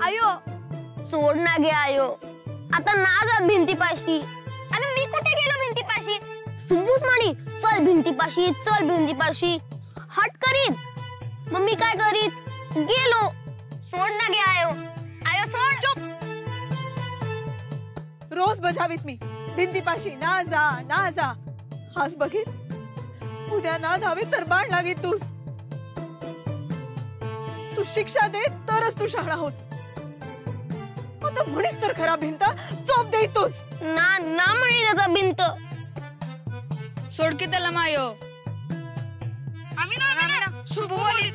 आयो सोड ना गे आयो, आता ना जात भिंतीपाशी. अरे मी कुठे गेलो भिंतीपाशी? सुबूस म्हणी चल भिंतीपाशी चल भिंतीपाशी, हट करीत. मग मी काय करीत? गेलो. सोड ना गे आयो, आयो सोड. चुप. रोज बजावीत मी भिंतीपाशी ना जा. आज बघित उद्या ना धावे तर बाण लागीत तूस. तू शिक्षा दे तरच तू शहाणा होत. आता म्हणीस तर खरा भिंत चोप देतोस. ना ना म्हणी त्याचा भिंत. सोड की त्याला मायो. आम्ही ना शुभू बोलीत.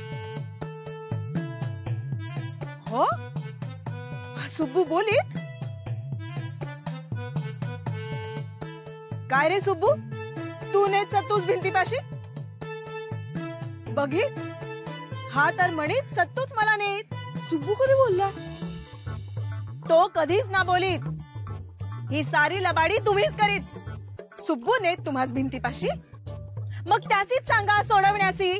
हो सुब्बू बोलीत. काय रे सुब्बू, तू नेत सत्तूच भिंतीपाशी? बघी हा तर म्हणीत सत्तूच मला नेत. सुब्बू कधी बोलला? तो कधीच ना बोलीत. ही सारी लबाडी तुम्हीच करीत. सुब्बू नेत तुम्हास भिंतीपाशी, मग त्यासीच सांगा सोडवण्यासी.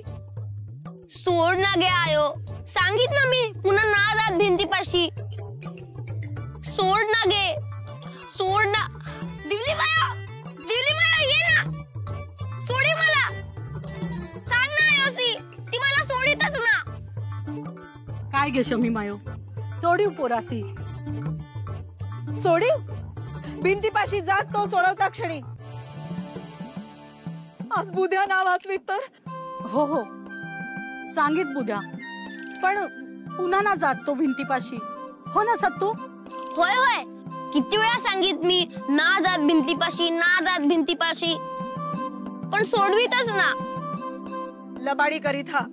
सोड ना गे आयो, सांगित ना मी पुन्हा ना जात भिंतीपाशी. सोड ना गे, सोड ना. दिवली माया ये ना, सोडी मला. सांग ना आयोसी, ती मला सोडीतच ना. काय गे शमी मायो, सोडीव पोरासी. सोडीव भिंतीपाशी जात तो सोडवता क्षणी. आज बुद्या नाव वाचवीत तर. हो सांगित बुद्या, पण पुन्हा ना जात तो भिंतीपाशी. हो ना सत्तू? होय किती वेळा सांगित मी ना जात भिंतीपाशी, पण सोडवीतच ना. लबाडी करीत हा.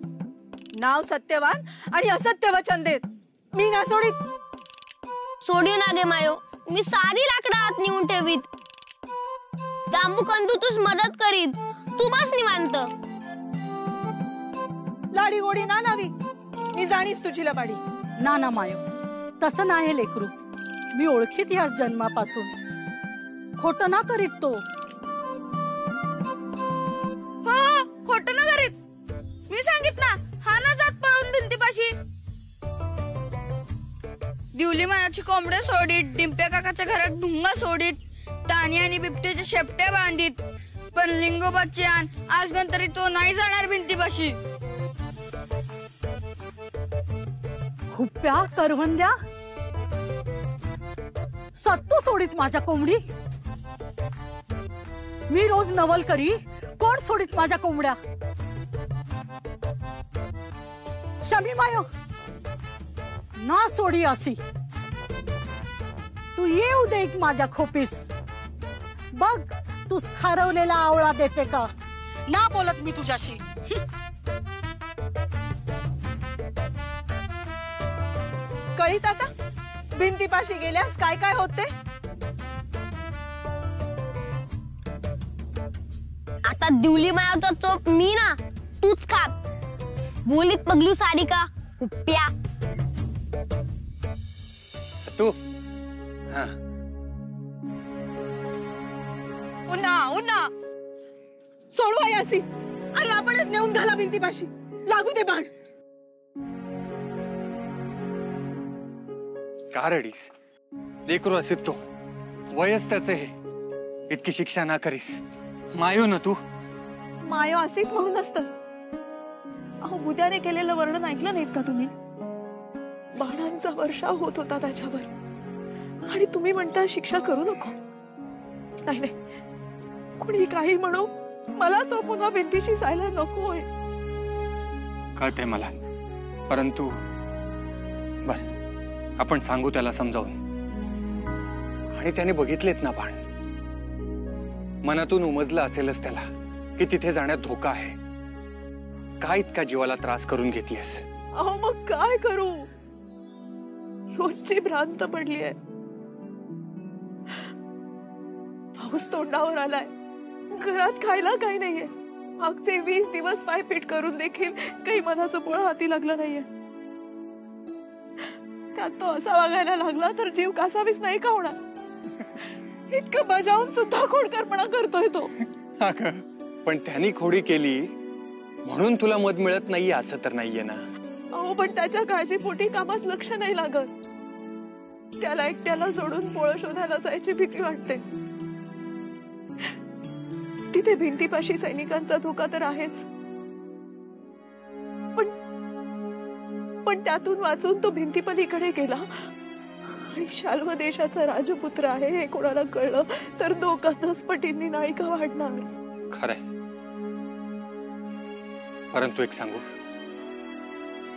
नाव सत्यवान आणि असत्य वचन देत. मी ना सोडीत. सोडी ना गे मायो, मी सारी लाकडं आत नेऊन ठेवीत. बांबू कंदूतूस मदत करीत. तू बस निवांत. लाडी गोडी ना लावी. मी जाणीस तुझी लबाडी. ना मायो, तसं नाही लेकरू. मी ओळखीत याच जन्मापासून. खोटं ना करीत तो. हो खोटं ना करीत. मी सांगित ना हा ना जात पळून भिंतीपाशी. दिवली मायाची कोंबड्या सोडीत, डिंप्या काकाच्या घरात ढुंगा सोडीत, तानी आणि बिबट्याच्या शेपट्या बांधीत, पण लिंगोबाची आण आज नंतर तो नाही जाणार भिंतीपाशी. हुप्प्या करवंद्या, सत्तू सोडीत माझ्या कोंबडी. मी रोज नवल करी, कोण सोडीत माझ्या कोंबड्या? शमी मायो ना सोडी असी. तू येऊ दे माझ्या खोपीस. बघ तूच खारवलेला आवळा देते का. ना बोलत मी तुझ्याशी. कळीत आता भिंतीपाशी गेल्यास काय काय होते. आता दिवली मायाचा चोप मी ना तूच खात. बोलीत पगलू सारी का हुप्प्या. तू उन्हा सोडवा यासी. अरे आपणच नेऊन घाला भिंतीपाशी. लागू दे बाण. का रडीस? लेकरू असेल तो, वयच त्याचे हे. इतकी शिक्षा ना करीस. मायो ना तू. मायो असेच म्हणून असत. अहो बुद्याने केलेलं वर्णन ऐकलं नाहीत का तुम्ही? बाणांचा वर्षाव होत होता त्याच्यावर, आणि तुम्ही म्हणता शिक्षा करू नको. नाही कोणी काही म्हणू, मला तो पुन्हा भिंतीशी जायला नकोय. कळते मला, परंतु बर आपण सांगू त्याला समजावून. आणि त्याने बघितलेत ना बाण. मनातून उमजलं असेलच त्याला की तिथे जाण्यात धोका आहे. काय इतका जीवाला त्रास करून घेतीयस? अहो मग काय करू? रोजची भ्रांत पडली आहे. पाऊस तोंडावर आलाय. घरात खायला काही नाहीये. मागचे 20 दिवस पायपीट करून देखील काही मधाचं पोळं हाती लागलं नाहीये. त्यात तो असा वागायला लागला तर जीव कासावीस नाही का होणार? इतकं बजावून सुद्धा खोडकरपणा करतोय तो. पण त्यांनी खोडी केली म्हणून तुला मत मिळत नाहीये असं तर नाहीये ना. अहो पण त्याच्या काळजीपोटी कामात लक्ष नाही लागत. त्याला एकट्याला सोडून पोळं शोधायला जायची भीती वाटते. तिथे भिंतीपाशी सैनिकांचा धोका तर आहेच, पण त्यातून वाचून तो भिंतीपलीकडे गेला आणि शाल्व देशाचा राजपुत्र आहे हे कोणाला कळलं तर दोघांनाच पटींनी नायिका वाढणार. खरंय, परंतु एक सांगू,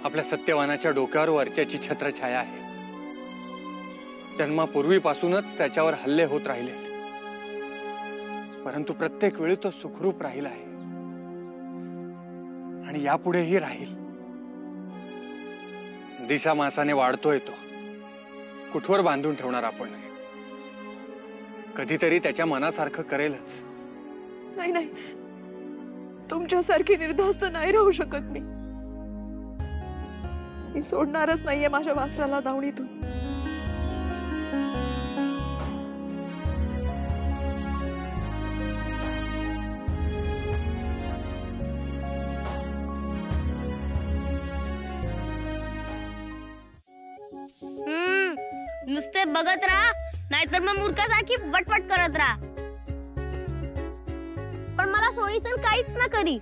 आपल्या सत्यवानाच्या डोक्यावर वरच्याची छत्रछाया आहे. जन्मापूर्वीपासूनच त्याच्यावर हल्ले होत राहिले, परंतु प्रत्येक वेळी तो सुखरूप राहिला आहे आणि यापुढेही राहील. दिसा मासाने वाढतोय तो, कुठवर बांधून ठेवणार आपण? कधीतरी त्याच्या मनासारखं करेलच. नाही नाही, तुमच्यासारखी निर्धास्त नाही राहू शकत मी सोडणारच नाहीये माझ्या वासराला दावणीतून. नुसते बघत राहा, नाहीतर मग मूर्खासारखी वटवट करत राहा. पण मला सोडीचं काहीच ना करी,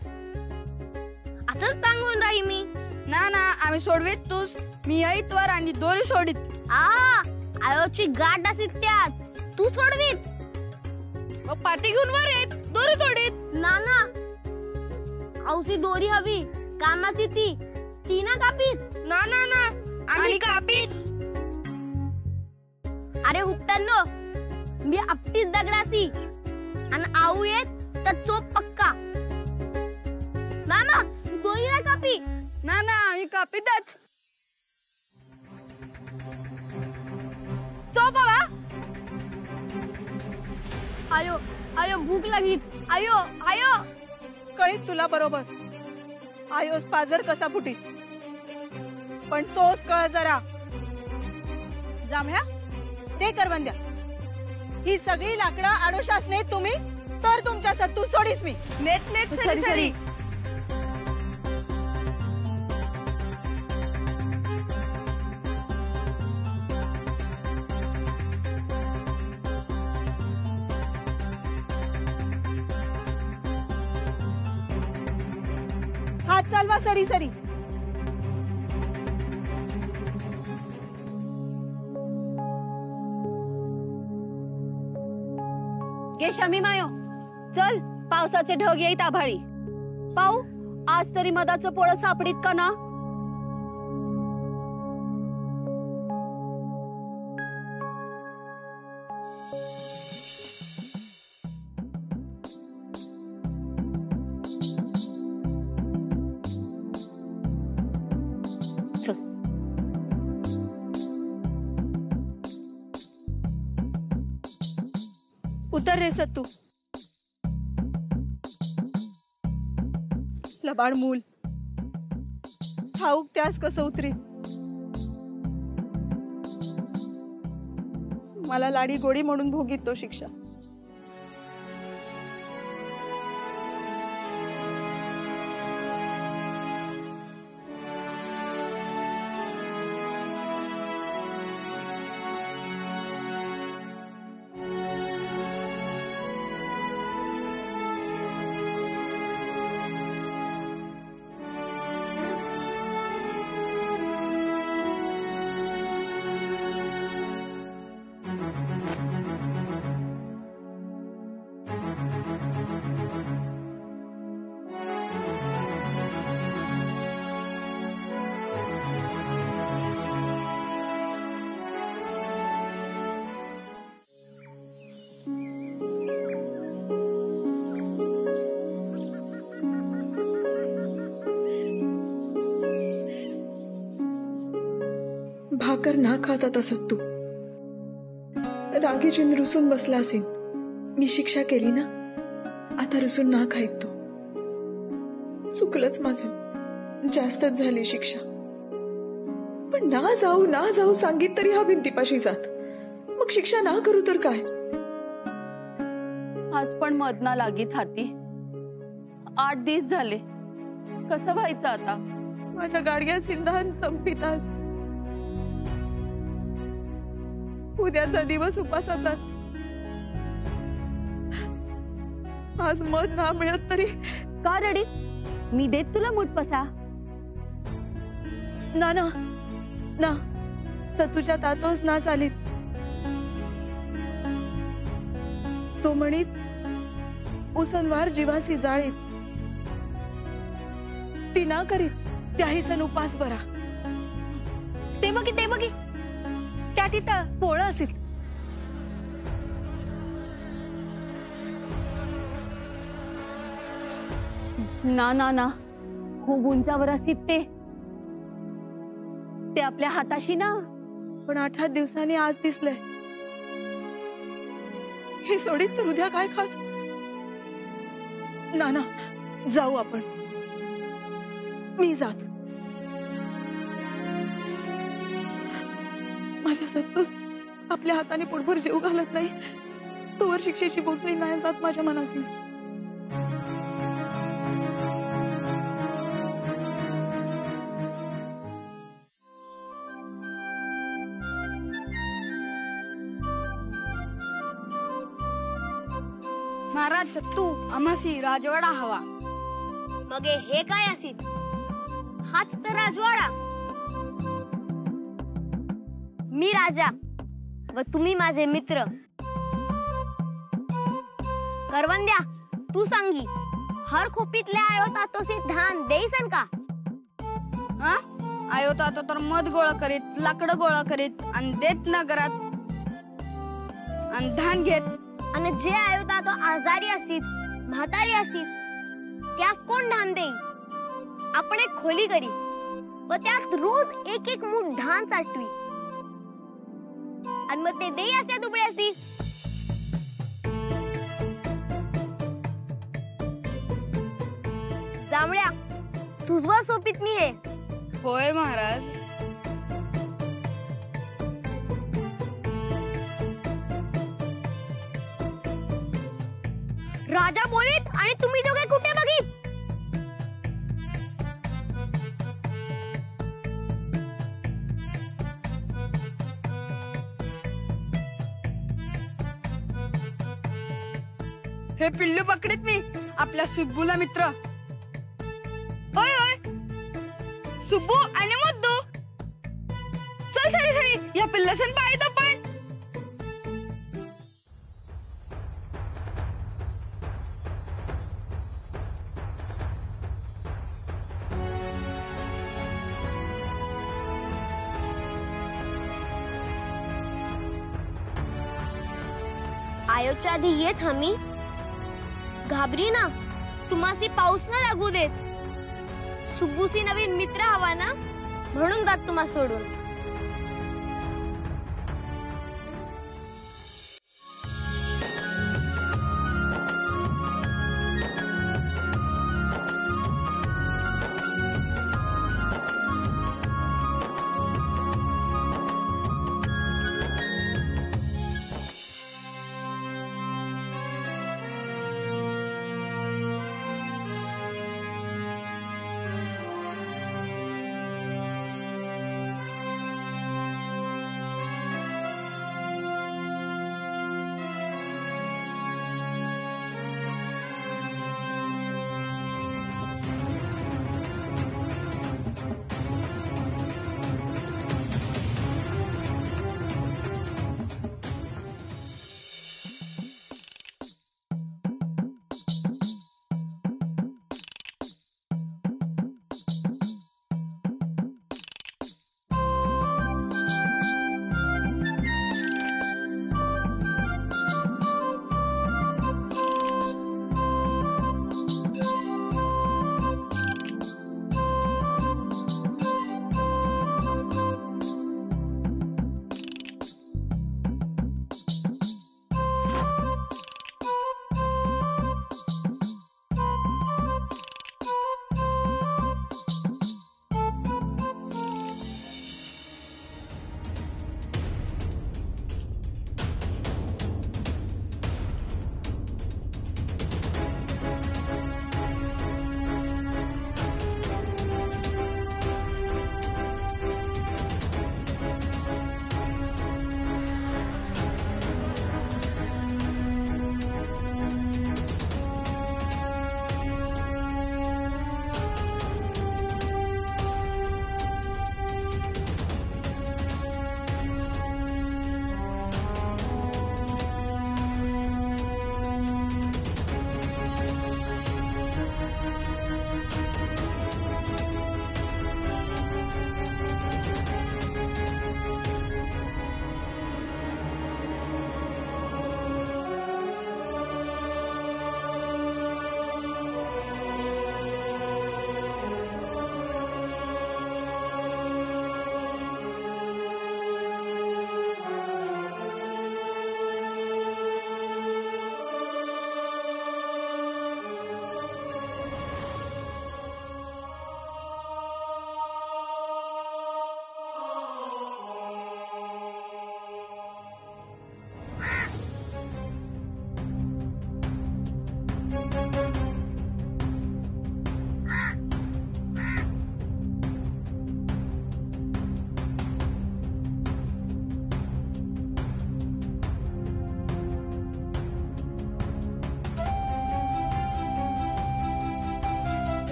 असंच सांगून राही मी. ना ना, आम्ही सोडवीत तूच, मी ऐतवर आणि दोरी सोडीत. आयोची गाठ असेल त्यात, तू सोडवीत. मग पाती घेऊन वर येत, दोरी सोडीत. नाना, औसी दोरी हवी कामाची, ती ना कापीत. ना ना ना, आम्ही कापीत. अरे हुकतानो, मी आपटीच दगडासी आणि आऊ येत तर चोप पक्का. नाना, दोरी ना कापी. ना ना, आम्ही कापीतच. चोप हवा. आयो आयो, भूक लागली. आयो आयो. कळीत तुला बरोबर, आयोस पाजर कसा फुटीत, पण सोस कळ जरा. जांभळ्या, ते करवंद्या, ही सगळी लाकडं आडोशास नेत तुम्ही, तर तुमच्या सत्तू सोडीस मी. नेत नेत सरी सरी. हात चालवा सरी सरी. गे शमी मायो, चल, पावसाचे ढग येईत आभाळी. पाऊ, आज तरी मधाचं पोळं सापडीत का ना? उतर रे सत्तू. लबाड मूल, ठाऊक त्यास कसं उतरी. मला लाडी गोडी म्हणून भोगीत तो शिक्षा. भाकर ना खाता तसं तू रागीचीन रुसून बसला असेल. मी शिक्षा केली ना, आता रुसून ना खाईत तो. चुकलंच माझं, जास्तच झाली शिक्षा. पण ना जाऊ सांगित तरी हा भिंतीपाशी जात. मग शिक्षा ना करू तर काय? आज पण मदना लागीत हाती. 8 दिवस झाले, कसं व्हायचं आता? माझ्या गाडग्या सिंधान संपितास. उद्याचा दिवस उपासाचा. आज मध ना मिळत तरी का रडी? मी देत तुला मुठपसा. ना ना ना, सतूच्या तातोच ना चालीत. तो म्हणीत उसनवार जीवासी जाळीत. ती ना करीत त्याही सण उपास बरा. ते बघी त्या तिथं पोळं असेल. ना ना ना, हो उंचावर असतील ते आपल्या हाताशी ना. पण 8 दिवसांनी आज दिसलंय. हे सोडीत तर उद्या काय खात. ना ना, जाऊ आपण. मी जात. माझ्या सत्तूस आपल्या हाताने पोटभर जेव घालत नाही तोवर शिक्षेची बोचणी नाही जात माझ्या मनाची. महाराज सत्तू आम्हासी राजवाडा हवा. मग हे काय असेल? हाच तर राजवाडा. मी राजा व तुम्ही माझे मित्र. करवंद्या, तू सांगी हर खोपीतल्या आयोता तोसे धान देईसन का? हा आयो तातो तर मध गोळा करीत, लाकडं गोळा करीत आणि देत नगरात आणि धान घेत. आणि जे आयोता तो आजारी असतील, म्हातारी असतील, त्यास कोण धान देईल? आपण एक खोली करी व त्यात रोज एक मूठ धान साठवी आणि मग ते देई असत्या दुबळ्यासी. जांभळ्या, तुझवर सोपीत मी हे. होय महाराज. राजा बोलीत आणि तुम्ही दोघे कुठे बघित? हे पिल्लू पकडीत मी आपल्या सुब्बूला मित्र. होय होय, सुब्बू आणि मुद्दू. चल सरी सरी या पिल्लासन पाहित आपण. आयोच्या आधी येत हमी. घाबरी ना, तुम्हासी पाऊस ना लागू देत. सुब्बूसी नवीन मित्र हवा ना, म्हणून जात तुम्हा सोडून.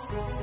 संजू